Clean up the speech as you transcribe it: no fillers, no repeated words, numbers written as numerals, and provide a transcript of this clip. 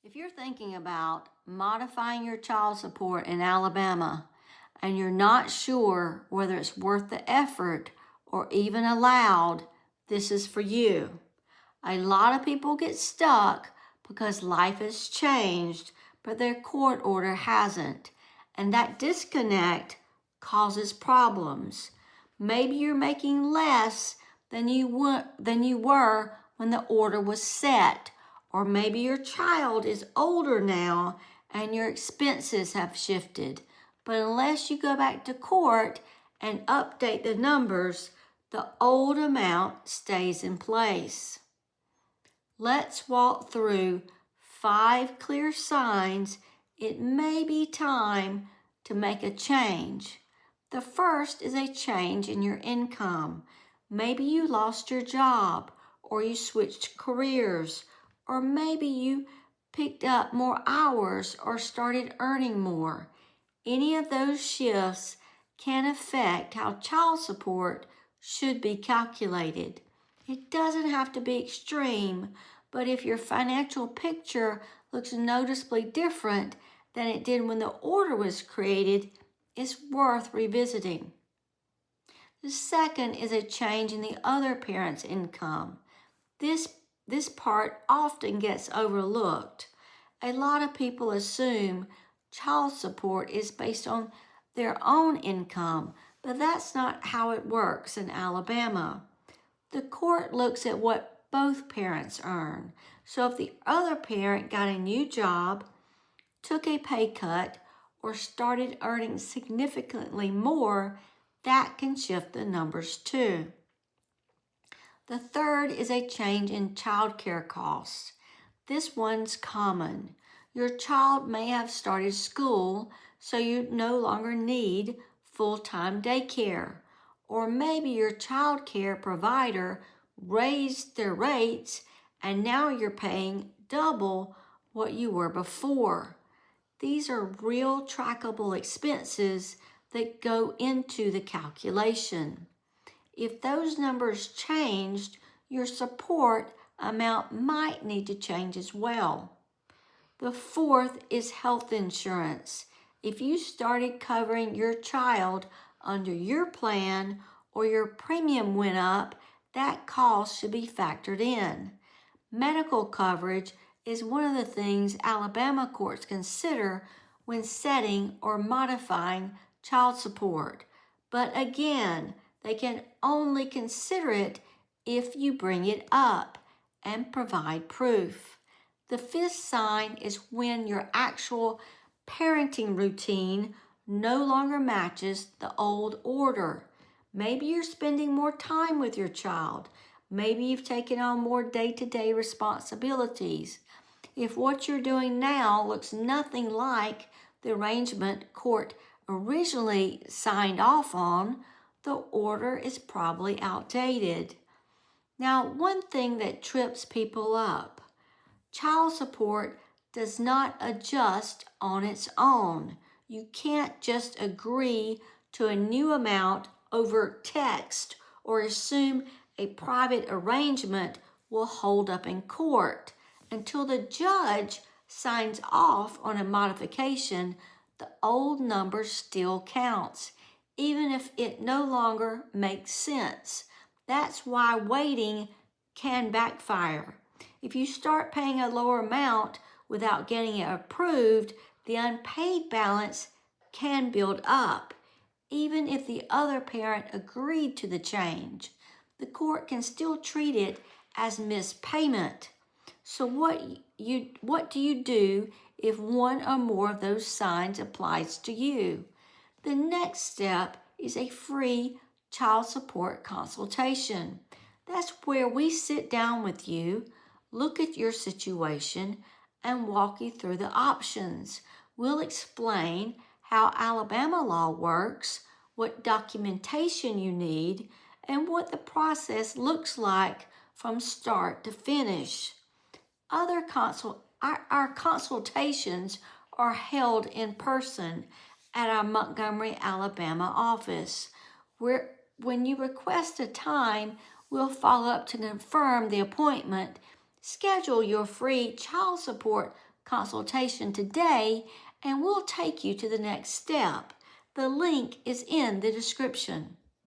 If you're thinking about modifying your child support in Alabama and you're not sure whether it's worth the effort or even allowed, this is for you. A lot of people get stuck because life has changed, but their court order hasn't. And that disconnect causes problems. Maybe you're making less than you were when the order was set. Or maybe your child is older now and your expenses have shifted. But unless you go back to court and update the numbers, the old amount stays in place. Let's walk through 5 clear signs it may be time to make a change. The first is a change in your income. Maybe you lost your job, or you switched careers, or maybe you picked up more hours or started earning more. Any of those shifts can affect how child support should be calculated. It doesn't have to be extreme, but if your financial picture looks noticeably different than it did when the order was created, it's worth revisiting. The second is a change in the other parent's income. This part often gets overlooked. A lot of people assume child support is based on their own income, but that's not how it works in Alabama. The court looks at what both parents earn. So if the other parent got a new job, took a pay cut, or started earning significantly more, that can shift the numbers too. The third is a change in childcare costs. This one's common. Your child may have started school, so you no longer need full-time daycare. Or maybe your childcare provider raised their rates and now you're paying double what you were before. These are real trackable expenses that go into the calculation. If those numbers changed, your support amount might need to change as well. The fourth is health insurance. If you started covering your child under your plan or your premium went up, that cost should be factored in. Medical coverage is one of the things Alabama courts consider when setting or modifying child support. But again, they can only consider it if you bring it up and provide proof. The fifth sign is when your actual parenting routine no longer matches the old order. Maybe you're spending more time with your child. Maybe you've taken on more day-to-day responsibilities. If what you're doing now looks nothing like the arrangement court originally signed off on, the order is probably outdated. Now, one thing that trips people up, child support does not adjust on its own. You can't just agree to a new amount over text or assume a private arrangement will hold up in court. Until the judge signs off on a modification, the old number still counts, even if it no longer makes sense. That's why waiting can backfire. If you start paying a lower amount without getting it approved, the unpaid balance can build up. Even if the other parent agreed to the change, the court can still treat it as missed payment. So what do you do if one or more of those signs applies to you? The next step is a free child support consultation. That's where we sit down with you, look at your situation, and walk you through the options. We'll explain how Alabama law works, what documentation you need, and what the process looks like from start to finish. Our consultations are held in person at our Montgomery, Alabama office. When you request a time, we'll follow up to confirm the appointment. Schedule your free child support consultation today, and we'll take you to the next step. The link is in the description.